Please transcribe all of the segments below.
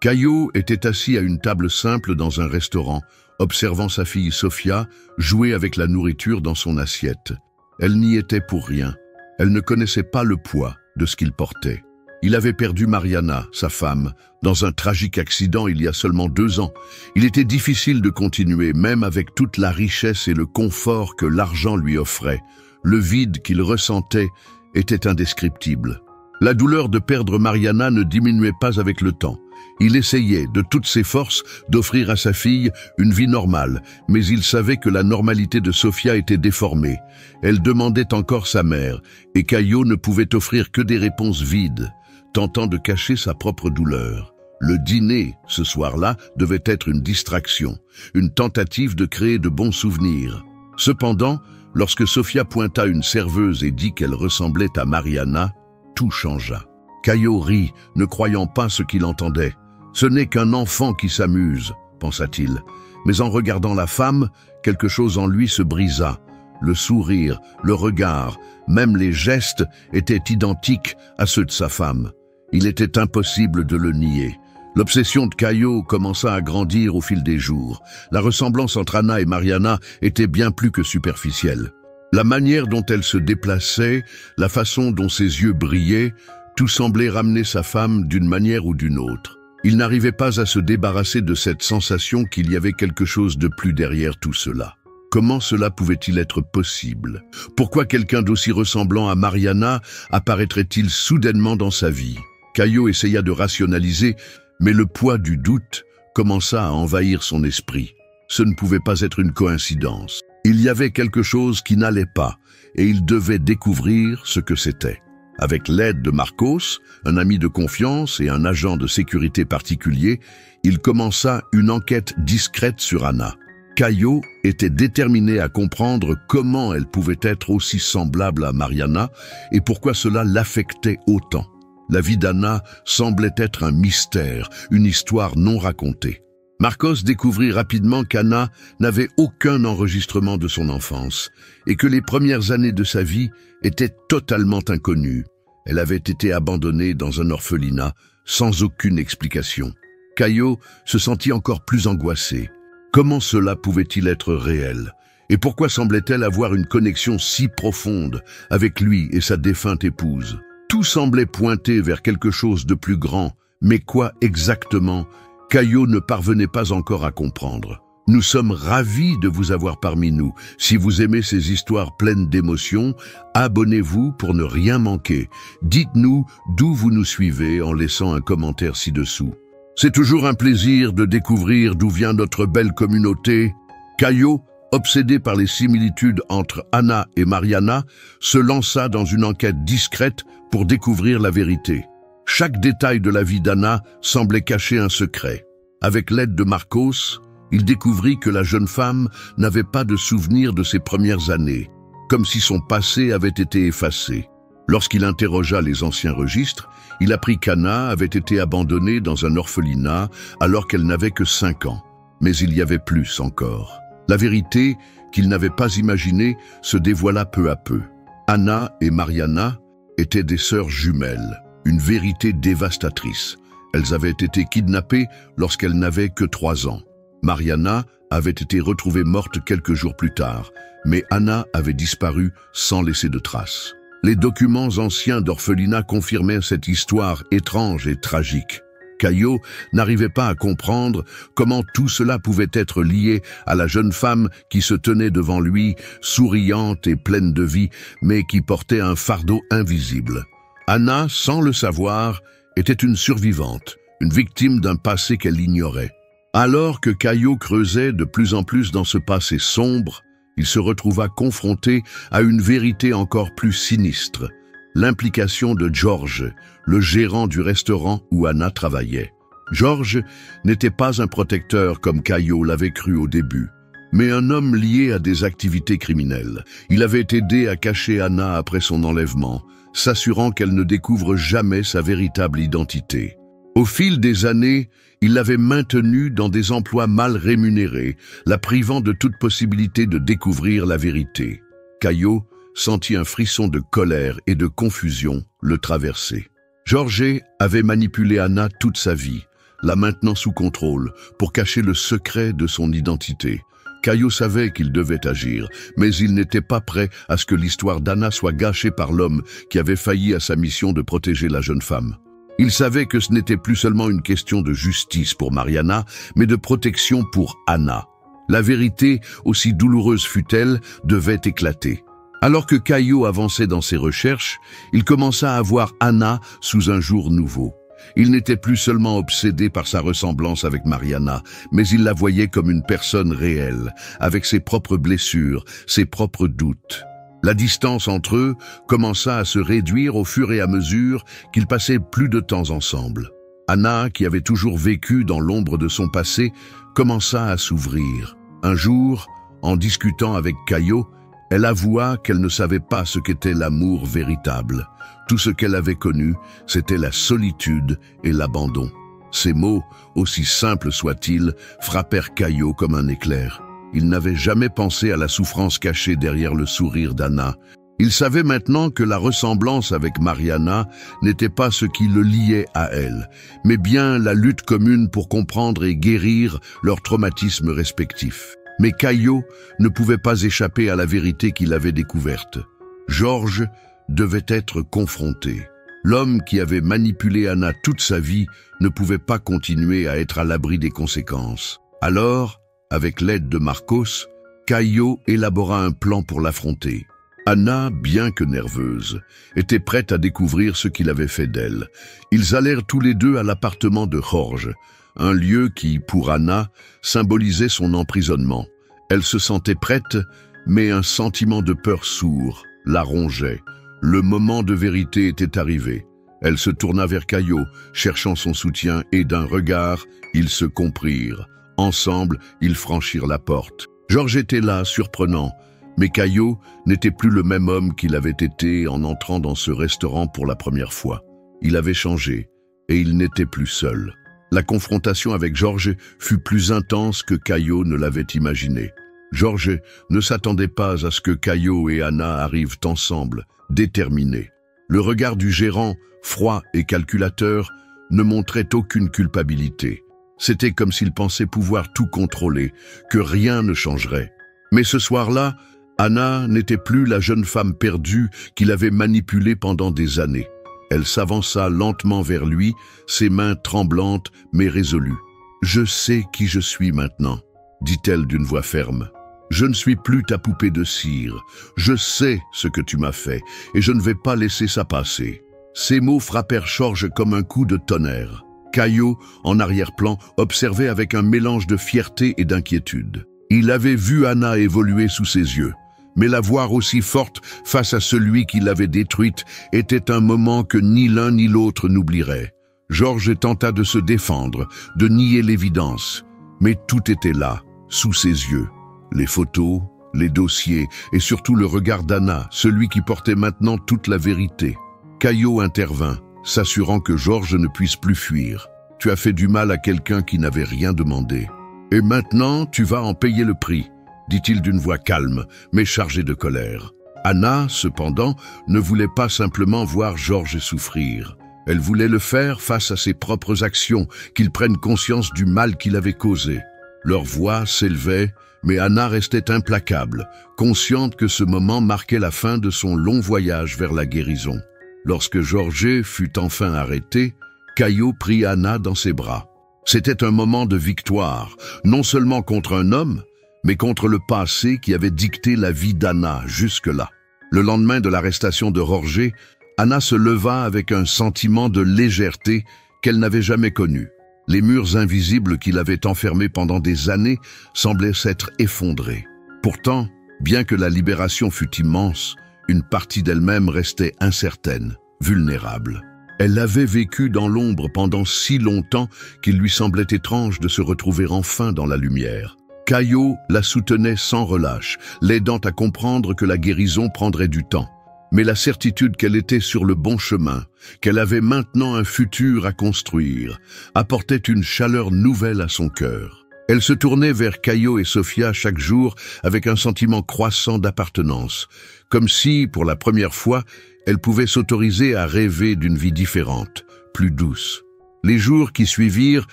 Caio était assis à une table simple dans un restaurant, observant sa fille Sofia jouer avec la nourriture dans son assiette. Elle n'y était pour rien. Elle ne connaissait pas le poids de ce qu'il portait. Il avait perdu Mariana, sa femme, dans un tragique accident il y a seulement 2 ans. Il était difficile de continuer, même avec toute la richesse et le confort que l'argent lui offrait. Le vide qu'il ressentait était indescriptible. La douleur de perdre Mariana ne diminuait pas avec le temps. Il essayait de toutes ses forces d'offrir à sa fille une vie normale, mais il savait que la normalité de Sofia était déformée. Elle demandait encore sa mère, et Caio ne pouvait offrir que des réponses vides, tentant de cacher sa propre douleur. Le dîner, ce soir-là, devait être une distraction, une tentative de créer de bons souvenirs. Cependant, lorsque Sofia pointa une serveuse et dit qu'elle ressemblait à Mariana, tout changea. Caio rit, ne croyant pas ce qu'il entendait. « Ce n'est qu'un enfant qui s'amuse », pensa-t-il. Mais en regardant la femme, quelque chose en lui se brisa. Le sourire, le regard, même les gestes étaient identiques à ceux de sa femme. Il était impossible de le nier. L'obsession de Caio commença à grandir au fil des jours. La ressemblance entre Anna et Mariana était bien plus que superficielle. La manière dont elle se déplaçait, la façon dont ses yeux brillaient, tout semblait ramener sa femme d'une manière ou d'une autre. Il n'arrivait pas à se débarrasser de cette sensation qu'il y avait quelque chose de plus derrière tout cela. Comment cela pouvait-il être possible? Pourquoi quelqu'un d'aussi ressemblant à Mariana apparaîtrait-il soudainement dans sa vie? Caio essaya de rationaliser, mais le poids du doute commença à envahir son esprit. Ce ne pouvait pas être une coïncidence. Il y avait quelque chose qui n'allait pas, et il devait découvrir ce que c'était. Avec l'aide de Marcos, un ami de confiance et un agent de sécurité particulier, il commença une enquête discrète sur Anna. Caio était déterminé à comprendre comment elle pouvait être aussi semblable à Mariana et pourquoi cela l'affectait autant. La vie d'Anna semblait être un mystère, une histoire non racontée. Marcos découvrit rapidement qu'Anna n'avait aucun enregistrement de son enfance et que les premières années de sa vie étaient totalement inconnues. Elle avait été abandonnée dans un orphelinat sans aucune explication. Caio se sentit encore plus angoissé. Comment cela pouvait-il être réel? Et pourquoi semblait-elle avoir une connexion si profonde avec lui et sa défunte épouse? Tout semblait pointer vers quelque chose de plus grand, mais quoi exactement? Caio ne parvenait pas encore à comprendre. Nous sommes ravis de vous avoir parmi nous. Si vous aimez ces histoires pleines d'émotions, abonnez-vous pour ne rien manquer. Dites-nous d'où vous nous suivez en laissant un commentaire ci-dessous. C'est toujours un plaisir de découvrir d'où vient notre belle communauté. Caio, obsédé par les similitudes entre Anna et Mariana, se lança dans une enquête discrète pour découvrir la vérité. Chaque détail de la vie d'Anna semblait cacher un secret. Avec l'aide de Marcos, il découvrit que la jeune femme n'avait pas de souvenir de ses premières années, comme si son passé avait été effacé. Lorsqu'il interrogea les anciens registres, il apprit qu'Anna avait été abandonnée dans un orphelinat alors qu'elle n'avait que 5 ans. Mais il y avait plus encore. La vérité, qu'il n'avait pas imaginée, se dévoila peu à peu. Anna et Mariana étaient des sœurs jumelles, une vérité dévastatrice. Elles avaient été kidnappées lorsqu'elles n'avaient que 3 ans. Mariana avait été retrouvée morte quelques jours plus tard, mais Anna avait disparu sans laisser de traces. Les documents anciens d'orphelinat confirmaient cette histoire étrange et tragique. Caio n'arrivait pas à comprendre comment tout cela pouvait être lié à la jeune femme qui se tenait devant lui, souriante et pleine de vie, mais qui portait un fardeau invisible. Anna, sans le savoir, était une survivante, une victime d'un passé qu'elle ignorait. Alors que Caio creusait de plus en plus dans ce passé sombre, il se retrouva confronté à une vérité encore plus sinistre, l'implication de George, le gérant du restaurant où Anna travaillait. George n'était pas un protecteur comme Caio l'avait cru au début, mais un homme lié à des activités criminelles. Il avait aidé à cacher Anna après son enlèvement, s'assurant qu'elle ne découvre jamais sa véritable identité. Au fil des années, il l'avait maintenue dans des emplois mal rémunérés, la privant de toute possibilité de découvrir la vérité. Caio sentit un frisson de colère et de confusion le traverser. George avait manipulé Anna toute sa vie, la maintenant sous contrôle, pour cacher le secret de son identité. Caillot savait qu'il devait agir, mais il n'était pas prêt à ce que l'histoire d'Anna soit gâchée par l'homme qui avait failli à sa mission de protéger la jeune femme. Il savait que ce n'était plus seulement une question de justice pour Mariana, mais de protection pour Anna. La vérité, aussi douloureuse fût-elle, devait éclater. Alors que Caillot avançait dans ses recherches, il commença à voir Anna sous un jour nouveau. Il n'était plus seulement obsédé par sa ressemblance avec Mariana, mais il la voyait comme une personne réelle, avec ses propres blessures, ses propres doutes. La distance entre eux commença à se réduire au fur et à mesure qu'ils passaient plus de temps ensemble. Anna, qui avait toujours vécu dans l'ombre de son passé, commença à s'ouvrir. Un jour, en discutant avec Caillot, elle avoua qu'elle ne savait pas ce qu'était l'amour véritable. Tout ce qu'elle avait connu, c'était la solitude et l'abandon. Ces mots, aussi simples soient-ils, frappèrent Caillot comme un éclair. Il n'avait jamais pensé à la souffrance cachée derrière le sourire d'Anna. Il savait maintenant que la ressemblance avec Mariana n'était pas ce qui le liait à elle, mais bien la lutte commune pour comprendre et guérir leurs traumatismes respectifs. Mais Caillot ne pouvait pas échapper à la vérité qu'il avait découverte. Georges devait être confronté. L'homme qui avait manipulé Anna toute sa vie ne pouvait pas continuer à être à l'abri des conséquences. Alors, avec l'aide de Marcos, Caillot élabora un plan pour l'affronter. Anna, bien que nerveuse, était prête à découvrir ce qu'il avait fait d'elle. Ils allèrent tous les deux à l'appartement de Jorge, un lieu qui, pour Anna, symbolisait son emprisonnement. Elle se sentait prête, mais un sentiment de peur sourd la rongeait. Le moment de vérité était arrivé. Elle se tourna vers Caillot, cherchant son soutien, et d'un regard, ils se comprirent. Ensemble, ils franchirent la porte. Georges était là, surprenant, mais Caillot n'était plus le même homme qu'il avait été en entrant dans ce restaurant pour la première fois. Il avait changé, et il n'était plus seul. La confrontation avec Georges fut plus intense que Caillot ne l'avait imaginé. Georges ne s'attendait pas à ce que Caillot et Anna arrivent ensemble, déterminés. Le regard du gérant, froid et calculateur, ne montrait aucune culpabilité. C'était comme s'il pensait pouvoir tout contrôler, que rien ne changerait. Mais ce soir-là, Anna n'était plus la jeune femme perdue qu'il avait manipulée pendant des années. Elle s'avança lentement vers lui, ses mains tremblantes mais résolues. « Je sais qui je suis maintenant », dit-elle d'une voix ferme. « Je ne suis plus ta poupée de cire. Je sais ce que tu m'as fait et je ne vais pas laisser ça passer. » Ces mots frappèrent Georges comme un coup de tonnerre. Caillot, en arrière-plan, observait avec un mélange de fierté et d'inquiétude. Il avait vu Anna évoluer sous ses yeux. Mais la voir aussi forte face à celui qui l'avait détruite était un moment que ni l'un ni l'autre n'oublierait. Georges tenta de se défendre, de nier l'évidence. Mais tout était là, sous ses yeux. Les photos, les dossiers et surtout le regard d'Anna, celui qui portait maintenant toute la vérité. Caillot intervint, s'assurant que Georges ne puisse plus fuir. « Tu as fait du mal à quelqu'un qui n'avait rien demandé. Et maintenant, tu vas en payer le prix. » dit-il d'une voix calme, mais chargée de colère. Anna, cependant, ne voulait pas simplement voir Georges souffrir. Elle voulait le faire face à ses propres actions, qu'il prenne conscience du mal qu'il avait causé. Leur voix s'élevait, mais Anna restait implacable, consciente que ce moment marquait la fin de son long voyage vers la guérison. Lorsque Georges fut enfin arrêté, Caillot prit Anna dans ses bras. C'était un moment de victoire, non seulement contre un homme, mais contre le passé qui avait dicté la vie d'Anna jusque-là. Le lendemain de l'arrestation de Jorge, Anna se leva avec un sentiment de légèreté qu'elle n'avait jamais connu. Les murs invisibles qui l'avaient enfermée pendant des années semblaient s'être effondrés. Pourtant, bien que la libération fût immense, une partie d'elle-même restait incertaine, vulnérable. Elle avait vécu dans l'ombre pendant si longtemps qu'il lui semblait étrange de se retrouver enfin dans la lumière. Caillot la soutenait sans relâche, l'aidant à comprendre que la guérison prendrait du temps. Mais la certitude qu'elle était sur le bon chemin, qu'elle avait maintenant un futur à construire, apportait une chaleur nouvelle à son cœur. Elle se tournait vers Caillot et Sofia chaque jour avec un sentiment croissant d'appartenance, comme si, pour la première fois, elle pouvait s'autoriser à rêver d'une vie différente, plus douce. Les jours qui suivirent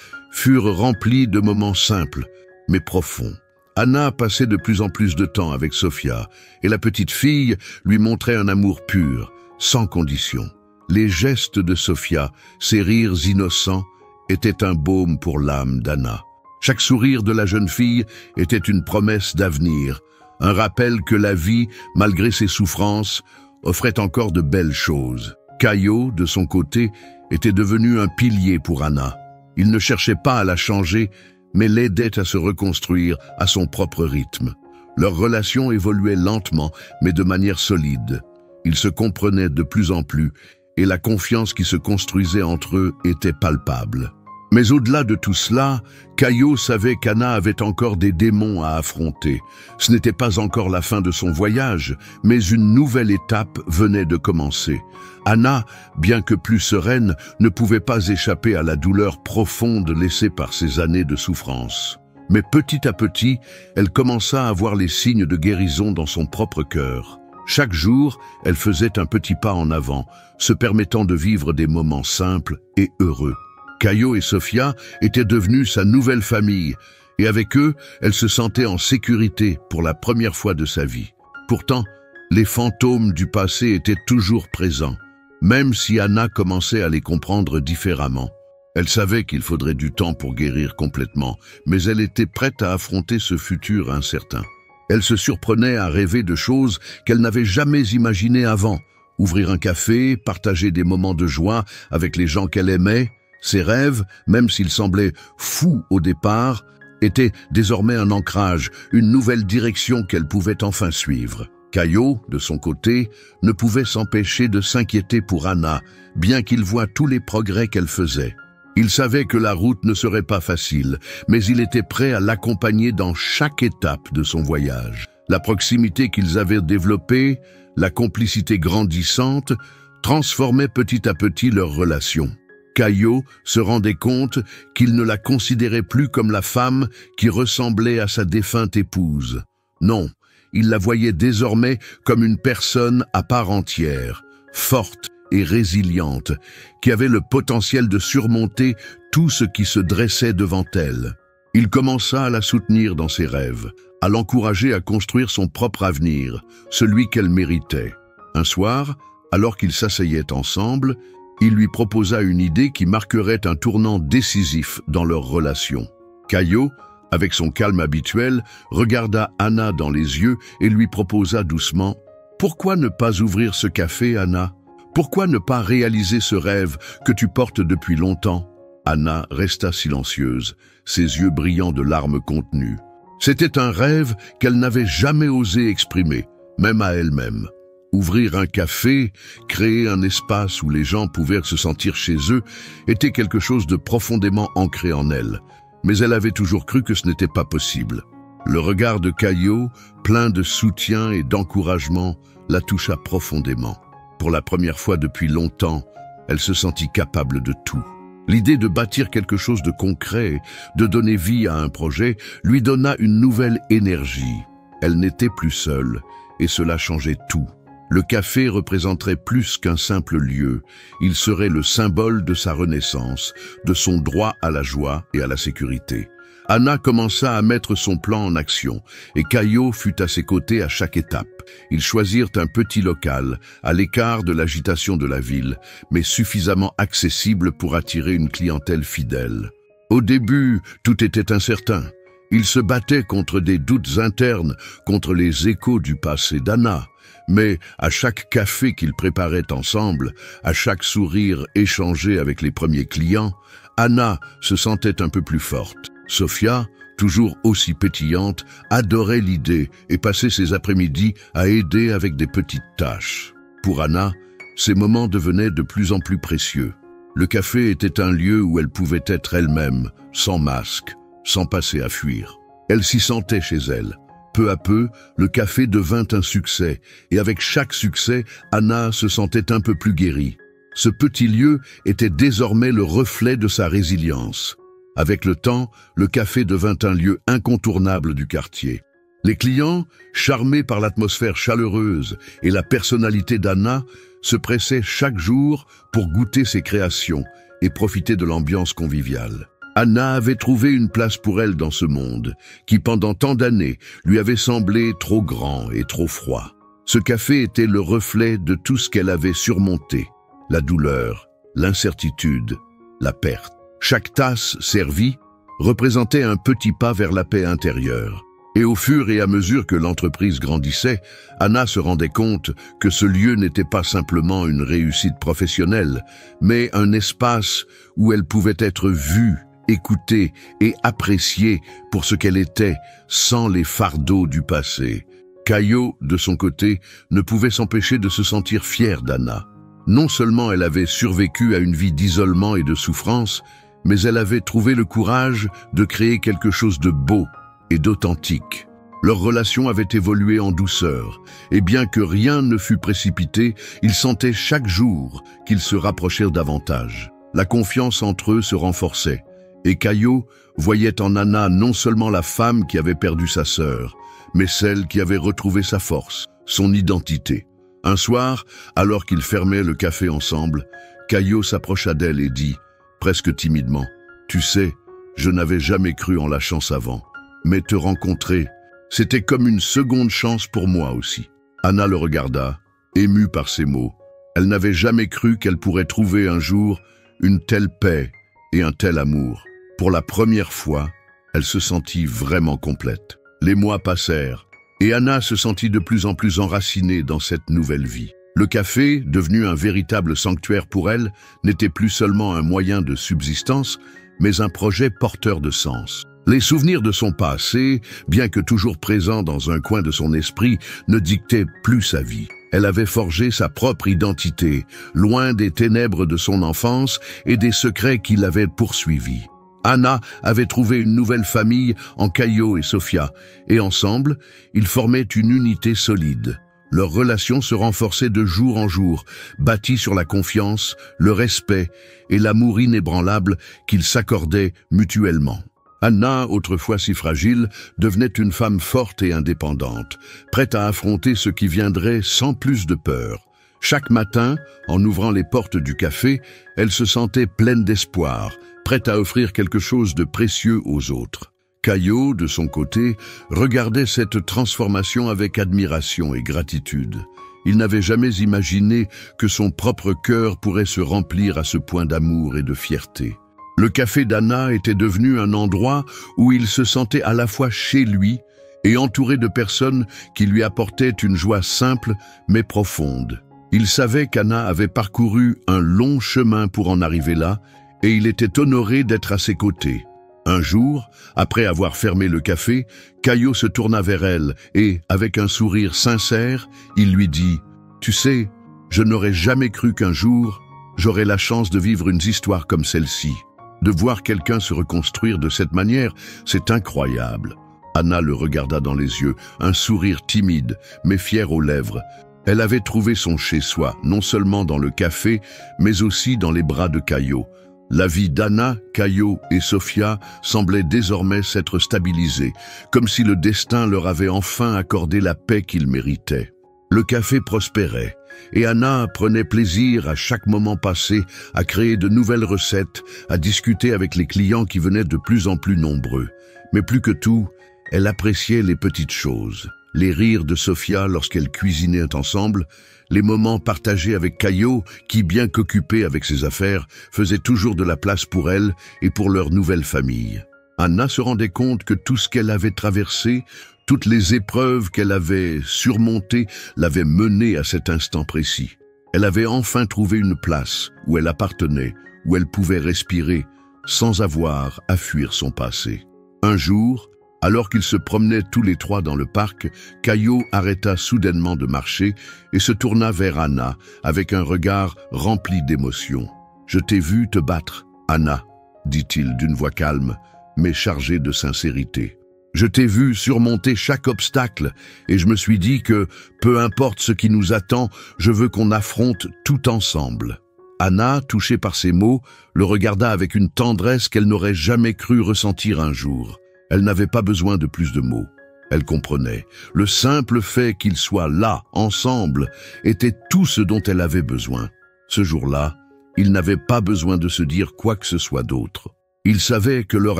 furent remplis de moments simples, mais profonds. Anna passait de plus en plus de temps avec Sofia, et la petite fille lui montrait un amour pur, sans condition. Les gestes de Sofia, ses rires innocents, étaient un baume pour l'âme d'Anna. Chaque sourire de la jeune fille était une promesse d'avenir, un rappel que la vie, malgré ses souffrances, offrait encore de belles choses. Caio, de son côté, était devenu un pilier pour Anna. Il ne cherchait pas à la changer, mais l'aidait à se reconstruire à son propre rythme. Leur relation évoluait lentement, mais de manière solide. Ils se comprenaient de plus en plus, et la confiance qui se construisait entre eux était palpable. Mais au-delà de tout cela, Caio savait qu'Anna avait encore des démons à affronter. Ce n'était pas encore la fin de son voyage, mais une nouvelle étape venait de commencer. Anna, bien que plus sereine, ne pouvait pas échapper à la douleur profonde laissée par ces années de souffrance. Mais petit à petit, elle commença à voir les signes de guérison dans son propre cœur. Chaque jour, elle faisait un petit pas en avant, se permettant de vivre des moments simples et heureux. Caio et Sofia étaient devenus sa nouvelle famille, et avec eux, elle se sentait en sécurité pour la première fois de sa vie. Pourtant, les fantômes du passé étaient toujours présents, même si Anna commençait à les comprendre différemment. Elle savait qu'il faudrait du temps pour guérir complètement, mais elle était prête à affronter ce futur incertain. Elle se surprenait à rêver de choses qu'elle n'avait jamais imaginées avant. Ouvrir un café, partager des moments de joie avec les gens qu'elle aimait. Ses rêves, même s'ils semblaient fous au départ, étaient désormais un ancrage, une nouvelle direction qu'elle pouvait enfin suivre. Caio, de son côté, ne pouvait s'empêcher de s'inquiéter pour Anna, bien qu'il voie tous les progrès qu'elle faisait. Il savait que la route ne serait pas facile, mais il était prêt à l'accompagner dans chaque étape de son voyage. La proximité qu'ils avaient développée, la complicité grandissante, transformaient petit à petit leur relation. Caio se rendait compte qu'il ne la considérait plus comme la femme qui ressemblait à sa défunte épouse. Non, il la voyait désormais comme une personne à part entière, forte et résiliente, qui avait le potentiel de surmonter tout ce qui se dressait devant elle. Il commença à la soutenir dans ses rêves, à l'encourager à construire son propre avenir, celui qu'elle méritait. Un soir, alors qu'ils s'asseyaient ensemble, il lui proposa une idée qui marquerait un tournant décisif dans leur relation. Caio, avec son calme habituel, regarda Anna dans les yeux et lui proposa doucement « Pourquoi ne pas ouvrir ce café, Anna ? Pourquoi ne pas réaliser ce rêve que tu portes depuis longtemps ?» Anna resta silencieuse, ses yeux brillants de larmes contenues. C'était un rêve qu'elle n'avait jamais osé exprimer, même à elle-même. Ouvrir un café, créer un espace où les gens pouvaient se sentir chez eux, était quelque chose de profondément ancré en elle. Mais elle avait toujours cru que ce n'était pas possible. Le regard de Caio, plein de soutien et d'encouragement, la toucha profondément. Pour la première fois depuis longtemps, elle se sentit capable de tout. L'idée de bâtir quelque chose de concret, de donner vie à un projet, lui donna une nouvelle énergie. Elle n'était plus seule, et cela changeait tout. Le café représenterait plus qu'un simple lieu. Il serait le symbole de sa renaissance, de son droit à la joie et à la sécurité. Anna commença à mettre son plan en action, et Caio fut à ses côtés à chaque étape. Ils choisirent un petit local, à l'écart de l'agitation de la ville, mais suffisamment accessible pour attirer une clientèle fidèle. Au début, tout était incertain. Ils se battaient contre des doutes internes, contre les échos du passé d'Anna. Mais à chaque café qu'ils préparaient ensemble, à chaque sourire échangé avec les premiers clients, Anna se sentait un peu plus forte. Sofia, toujours aussi pétillante, adorait l'idée et passait ses après-midi à aider avec des petites tâches. Pour Anna, ces moments devenaient de plus en plus précieux. Le café était un lieu où elle pouvait être elle-même, sans masque, sans passer à fuir. Elle s'y sentait chez elle. Peu à peu, le café devint un succès, et avec chaque succès, Anna se sentait un peu plus guérie. Ce petit lieu était désormais le reflet de sa résilience. Avec le temps, le café devint un lieu incontournable du quartier. Les clients, charmés par l'atmosphère chaleureuse et la personnalité d'Anna, se pressaient chaque jour pour goûter ses créations, et profiter de l'ambiance conviviale. Anna avait trouvé une place pour elle dans ce monde, qui pendant tant d'années lui avait semblé trop grand et trop froid. Ce café était le reflet de tout ce qu'elle avait surmonté, la douleur, l'incertitude, la perte. Chaque tasse servie représentait un petit pas vers la paix intérieure. Et au fur et à mesure que l'entreprise grandissait, Anna se rendait compte que ce lieu n'était pas simplement une réussite professionnelle, mais un espace où elle pouvait être vue, écoutée et appréciée pour ce qu'elle était, sans les fardeaux du passé. Caio, de son côté, ne pouvait s'empêcher de se sentir fière d'Anna. Non seulement elle avait survécu à une vie d'isolement et de souffrance, mais elle avait trouvé le courage de créer quelque chose de beau et d'authentique. Leur relation avait évolué en douceur, et bien que rien ne fût précipité, ils sentaient chaque jour qu'ils se rapprochèrent davantage. La confiance entre eux se renforçait, et Caio voyait en Anna non seulement la femme qui avait perdu sa sœur, mais celle qui avait retrouvé sa force, son identité. Un soir, alors qu'ils fermaient le café ensemble, Caio s'approcha d'elle et dit, presque timidement, « Tu sais, je n'avais jamais cru en la chance avant. Mais te rencontrer, c'était comme une seconde chance pour moi aussi. » Anna le regarda, émue par ces mots. Elle n'avait jamais cru qu'elle pourrait trouver un jour une telle paix et un tel amour. Pour la première fois, elle se sentit vraiment complète. Les mois passèrent, et Anna se sentit de plus en plus enracinée dans cette nouvelle vie. Le café, devenu un véritable sanctuaire pour elle, n'était plus seulement un moyen de subsistance, mais un projet porteur de sens. Les souvenirs de son passé, bien que toujours présents dans un coin de son esprit, ne dictaient plus sa vie. Elle avait forgé sa propre identité, loin des ténèbres de son enfance et des secrets qui l'avaient poursuivie. Anna avait trouvé une nouvelle famille en Caio et Sofia, et ensemble, ils formaient une unité solide. Leur relation se renforçait de jour en jour, bâtie sur la confiance, le respect et l'amour inébranlable qu'ils s'accordaient mutuellement. Anna, autrefois si fragile, devenait une femme forte et indépendante, prête à affronter ce qui viendrait sans plus de peur. Chaque matin, en ouvrant les portes du café, elle se sentait pleine d'espoir, prête à offrir quelque chose de précieux aux autres. Caio, de son côté, regardait cette transformation avec admiration et gratitude. Il n'avait jamais imaginé que son propre cœur pourrait se remplir à ce point d'amour et de fierté. Le café d'Anna était devenu un endroit où il se sentait à la fois chez lui et entouré de personnes qui lui apportaient une joie simple mais profonde. Il savait qu'Anna avait parcouru un long chemin pour en arriver là et il était honoré d'être à ses côtés. Un jour, après avoir fermé le café, Caio se tourna vers elle et, avec un sourire sincère, il lui dit « Tu sais, je n'aurais jamais cru qu'un jour, j'aurais la chance de vivre une histoire comme celle-ci. De voir quelqu'un se reconstruire de cette manière, c'est incroyable. » Anna le regarda dans les yeux, un sourire timide, mais fier aux lèvres. Elle avait trouvé son chez-soi, non seulement dans le café, mais aussi dans les bras de Caio. La vie d'Anna, Caio et Sofia semblait désormais s'être stabilisée, comme si le destin leur avait enfin accordé la paix qu'ils méritaient. Le café prospérait, et Anna prenait plaisir à chaque moment passé à créer de nouvelles recettes, à discuter avec les clients qui venaient de plus en plus nombreux. Mais plus que tout, elle appréciait les petites choses. Les rires de Sofia lorsqu'elles cuisinaient ensemble, les moments partagés avec Caio, qui, bien qu'occupé avec ses affaires, faisait toujours de la place pour elle et pour leur nouvelle famille. Anna se rendait compte que tout ce qu'elle avait traversé, toutes les épreuves qu'elle avait surmontées, l'avaient menée à cet instant précis. Elle avait enfin trouvé une place où elle appartenait, où elle pouvait respirer, sans avoir à fuir son passé. Un jour, alors qu'ils se promenaient tous les trois dans le parc, Caio arrêta soudainement de marcher et se tourna vers Anna avec un regard rempli d'émotion. « Je t'ai vu te battre, Anna, » dit-il d'une voix calme, mais chargée de sincérité. « Je t'ai vu surmonter chaque obstacle et je me suis dit que, peu importe ce qui nous attend, je veux qu'on affronte tout ensemble. » Anna, touchée par ces mots, le regarda avec une tendresse qu'elle n'aurait jamais cru ressentir un jour. Elle n'avait pas besoin de plus de mots. Elle comprenait. Le simple fait qu'ils soient là, ensemble, était tout ce dont elle avait besoin. Ce jour-là, Ils n'avaient pas besoin de se dire quoi que ce soit d'autre. Ils savaient que leur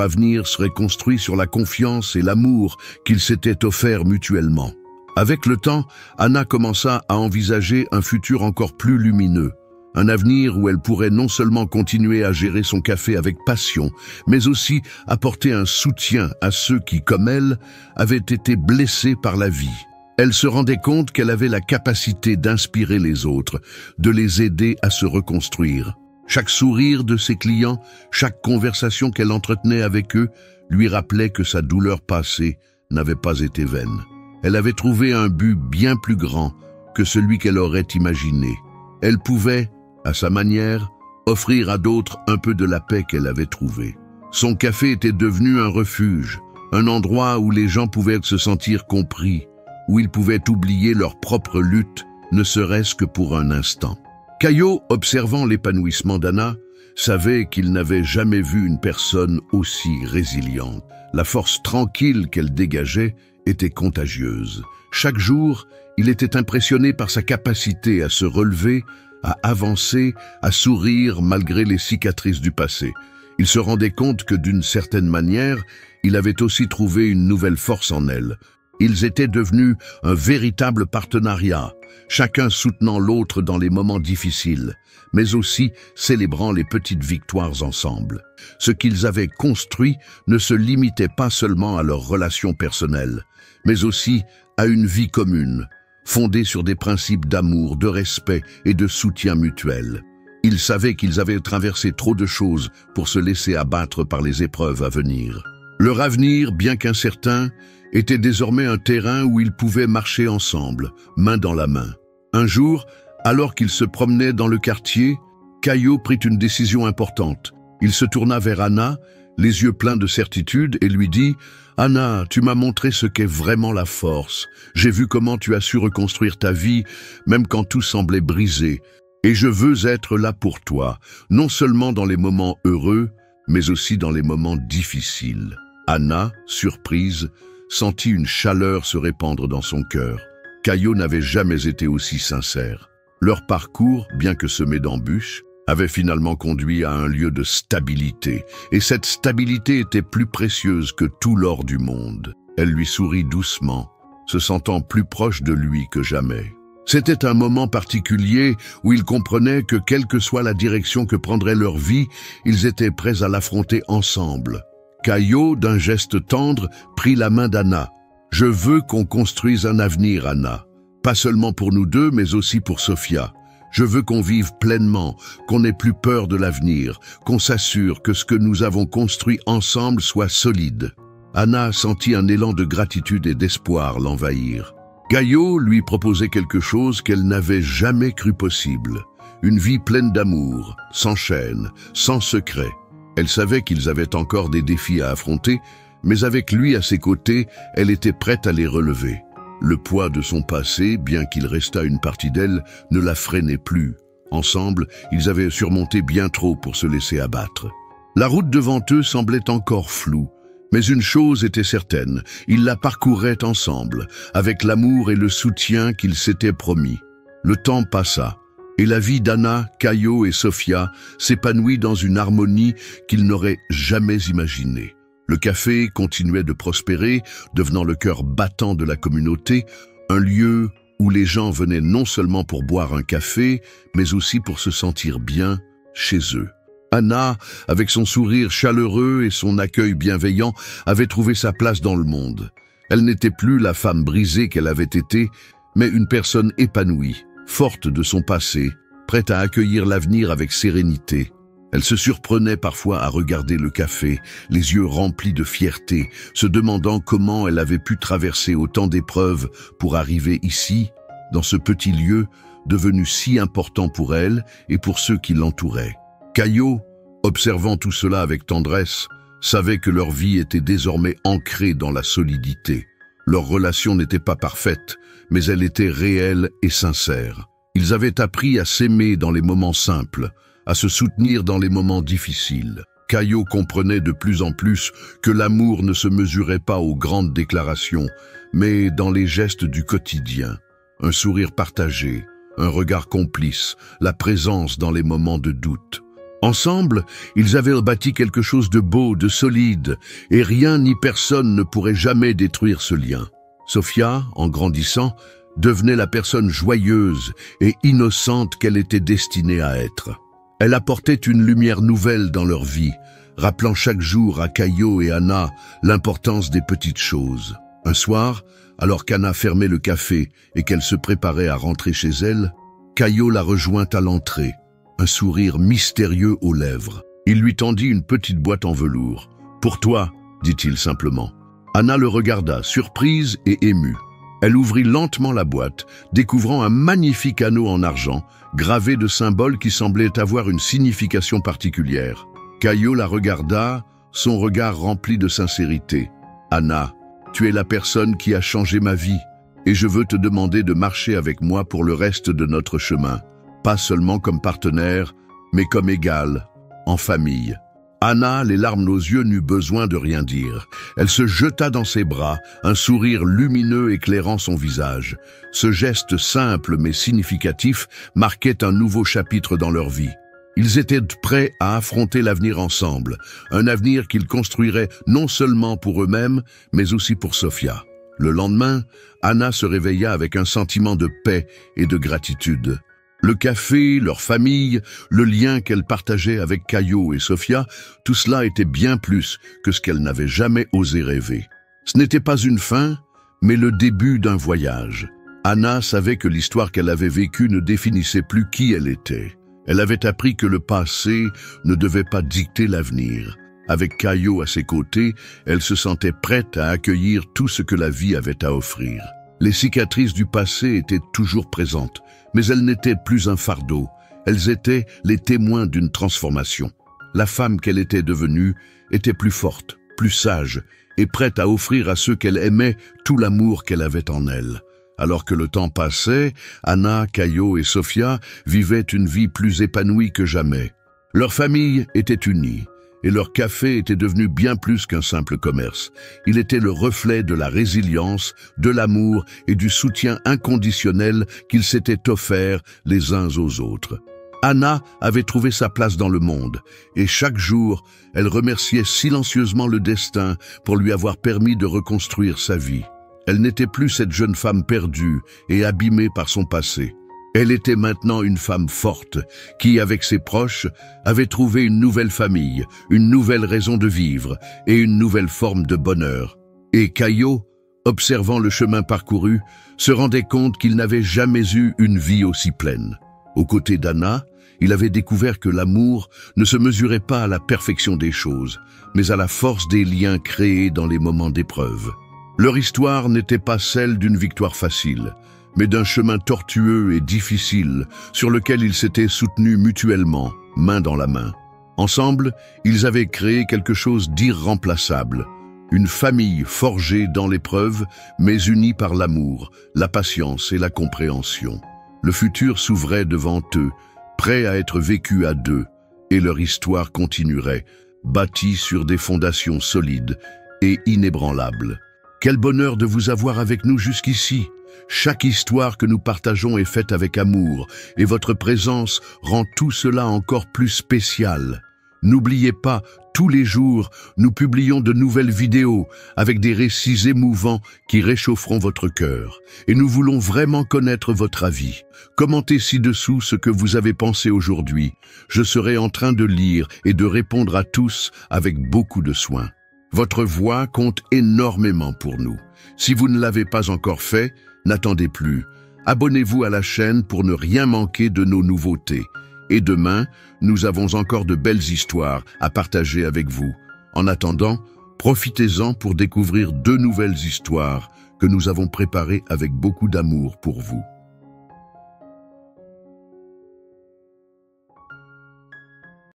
avenir serait construit sur la confiance et l'amour qu'ils s'étaient offerts mutuellement. Avec le temps, Anna commença à envisager un futur encore plus lumineux. Un avenir où elle pourrait non seulement continuer à gérer son café avec passion, mais aussi apporter un soutien à ceux qui, comme elle, avaient été blessés par la vie. Elle se rendait compte qu'elle avait la capacité d'inspirer les autres, de les aider à se reconstruire. Chaque sourire de ses clients, chaque conversation qu'elle entretenait avec eux, lui rappelait que sa douleur passée n'avait pas été vaine. Elle avait trouvé un but bien plus grand que celui qu'elle aurait imaginé. Elle pouvait, à sa manière, offrir à d'autres un peu de la paix qu'elle avait trouvée. Son café était devenu un refuge, un endroit où les gens pouvaient se sentir compris, où ils pouvaient oublier leur propre lutte, ne serait-ce que pour un instant. Caio, observant l'épanouissement d'Anna, savait qu'il n'avait jamais vu une personne aussi résiliente. La force tranquille qu'elle dégageait était contagieuse. Chaque jour, il était impressionné par sa capacité à se relever, à avancer, à sourire malgré les cicatrices du passé. Il se rendait compte que d'une certaine manière, il avait aussi trouvé une nouvelle force en elle. Ils étaient devenus un véritable partenariat, chacun soutenant l'autre dans les moments difficiles, mais aussi célébrant les petites victoires ensemble. Ce qu'ils avaient construit ne se limitait pas seulement à leurs relations personnelles, mais aussi à une vie commune, fondée sur des principes d'amour, de respect et de soutien mutuel. Ils savaient qu'ils avaient traversé trop de choses pour se laisser abattre par les épreuves à venir. Leur avenir, bien qu'incertain, était désormais un terrain où ils pouvaient marcher ensemble, main dans la main. Un jour, alors qu'ils se promenaient dans le quartier, Caio prit une décision importante. Il se tourna vers Anna, les yeux pleins de certitude, et lui dit « Anna, tu m'as montré ce qu'est vraiment la force. J'ai vu comment tu as su reconstruire ta vie, même quand tout semblait brisé. Et je veux être là pour toi, non seulement dans les moments heureux, mais aussi dans les moments difficiles. » Anna, surprise, sentit une chaleur se répandre dans son cœur. Caio n'avait jamais été aussi sincère. Leur parcours, bien que semé d'embûches, avait finalement conduit à un lieu de stabilité, et cette stabilité était plus précieuse que tout l'or du monde. Elle lui sourit doucement, se sentant plus proche de lui que jamais. C'était un moment particulier où ils comprenaient que quelle que soit la direction que prendrait leur vie, ils étaient prêts à l'affronter ensemble. Caio, d'un geste tendre, prit la main d'Anna. « Je veux qu'on construise un avenir, Anna. Pas seulement pour nous deux, mais aussi pour Sofia. Je veux qu'on vive pleinement, qu'on n'ait plus peur de l'avenir, qu'on s'assure que ce que nous avons construit ensemble soit solide. » Anna sentit un élan de gratitude et d'espoir l'envahir. Caio lui proposait quelque chose qu'elle n'avait jamais cru possible. Une vie pleine d'amour, sans chaîne, sans secret. Elle savait qu'ils avaient encore des défis à affronter, mais avec lui à ses côtés, elle était prête à les relever. Le poids de son passé, bien qu'il restât une partie d'elle, ne la freinait plus. Ensemble, ils avaient surmonté bien trop pour se laisser abattre. La route devant eux semblait encore floue, mais une chose était certaine, ils la parcouraient ensemble, avec l'amour et le soutien qu'ils s'étaient promis. Le temps passa, et la vie d'Anna, Caio et Sofia s'épanouit dans une harmonie qu'ils n'auraient jamais imaginée. Le café continuait de prospérer, devenant le cœur battant de la communauté, un lieu où les gens venaient non seulement pour boire un café, mais aussi pour se sentir bien chez eux. Anna, avec son sourire chaleureux et son accueil bienveillant, avait trouvé sa place dans le monde. Elle n'était plus la femme brisée qu'elle avait été, mais une personne épanouie, forte de son passé, prête à accueillir l'avenir avec sérénité. Elle se surprenait parfois à regarder le café, les yeux remplis de fierté, se demandant comment elle avait pu traverser autant d'épreuves pour arriver ici, dans ce petit lieu devenu si important pour elle et pour ceux qui l'entouraient. Caio, observant tout cela avec tendresse, savait que leur vie était désormais ancrée dans la solidité. Leur relation n'était pas parfaite, mais elle était réelle et sincère. Ils avaient appris à s'aimer dans les moments simples, à se soutenir dans les moments difficiles. Caio comprenait de plus en plus que l'amour ne se mesurait pas aux grandes déclarations, mais dans les gestes du quotidien. Un sourire partagé, un regard complice, la présence dans les moments de doute. Ensemble, ils avaient bâti quelque chose de beau, de solide, et rien ni personne ne pourrait jamais détruire ce lien. Sofia, en grandissant, devenait la personne joyeuse et innocente qu'elle était destinée à être. Elle apportait une lumière nouvelle dans leur vie, rappelant chaque jour à Caio et Anna l'importance des petites choses. Un soir, alors qu'Anna fermait le café et qu'elle se préparait à rentrer chez elle, Caio la rejoint à l'entrée, un sourire mystérieux aux lèvres. Il lui tendit une petite boîte en velours. « Pour toi », dit-il simplement. Anna le regarda, surprise et émue. Elle ouvrit lentement la boîte, découvrant un magnifique anneau en argent, gravé de symboles qui semblaient avoir une signification particulière. Caio la regarda, son regard rempli de sincérité. « Anna, tu es la personne qui a changé ma vie, et je veux te demander de marcher avec moi pour le reste de notre chemin, pas seulement comme partenaire, mais comme égale, en famille. » Anna, les larmes aux yeux, n'eut besoin de rien dire. Elle se jeta dans ses bras, un sourire lumineux éclairant son visage. Ce geste simple mais significatif marquait un nouveau chapitre dans leur vie. Ils étaient prêts à affronter l'avenir ensemble, un avenir qu'ils construiraient non seulement pour eux-mêmes, mais aussi pour Sofia. Le lendemain, Anna se réveilla avec un sentiment de paix et de gratitude. Le café, leur famille, le lien qu'elle partageait avec Caio et Sofia, tout cela était bien plus que ce qu'elle n'avait jamais osé rêver. Ce n'était pas une fin, mais le début d'un voyage. Anna savait que l'histoire qu'elle avait vécue ne définissait plus qui elle était. Elle avait appris que le passé ne devait pas dicter l'avenir. Avec Caio à ses côtés, elle se sentait prête à accueillir tout ce que la vie avait à offrir. Les cicatrices du passé étaient toujours présentes, mais elles n'étaient plus un fardeau. Elles étaient les témoins d'une transformation. La femme qu'elle était devenue était plus forte, plus sage, et prête à offrir à ceux qu'elle aimait tout l'amour qu'elle avait en elle. Alors que le temps passait, Anna, Caio et Sofia vivaient une vie plus épanouie que jamais. Leur famille était unie, et leur café était devenu bien plus qu'un simple commerce. Il était le reflet de la résilience, de l'amour et du soutien inconditionnel qu'ils s'étaient offerts les uns aux autres. Anna avait trouvé sa place dans le monde, et chaque jour, elle remerciait silencieusement le destin pour lui avoir permis de reconstruire sa vie. Elle n'était plus cette jeune femme perdue et abîmée par son passé. Elle était maintenant une femme forte qui, avec ses proches, avait trouvé une nouvelle famille, une nouvelle raison de vivre et une nouvelle forme de bonheur. Et Caio, observant le chemin parcouru, se rendait compte qu'il n'avait jamais eu une vie aussi pleine. Aux côtés d'Anna, il avait découvert que l'amour ne se mesurait pas à la perfection des choses, mais à la force des liens créés dans les moments d'épreuve. Leur histoire n'était pas celle d'une victoire facile, mais d'un chemin tortueux et difficile sur lequel ils s'étaient soutenus mutuellement, main dans la main. Ensemble, ils avaient créé quelque chose d'irremplaçable, une famille forgée dans l'épreuve, mais unie par l'amour, la patience et la compréhension. Le futur s'ouvrait devant eux, prêt à être vécu à deux, et leur histoire continuerait, bâtie sur des fondations solides et inébranlables. Quel bonheur de vous avoir avec nous jusqu'ici. Chaque histoire que nous partageons est faite avec amour, et votre présence rend tout cela encore plus spécial. N'oubliez pas, tous les jours, nous publions de nouvelles vidéos avec des récits émouvants qui réchaufferont votre cœur. Et nous voulons vraiment connaître votre avis. Commentez ci-dessous ce que vous avez pensé aujourd'hui. Je serai en train de lire et de répondre à tous avec beaucoup de soin. Votre voix compte énormément pour nous. Si vous ne l'avez pas encore fait, n'attendez plus. Abonnez-vous à la chaîne pour ne rien manquer de nos nouveautés. Et demain, nous avons encore de belles histoires à partager avec vous. En attendant, profitez-en pour découvrir 2 nouvelles histoires que nous avons préparées avec beaucoup d'amour pour vous.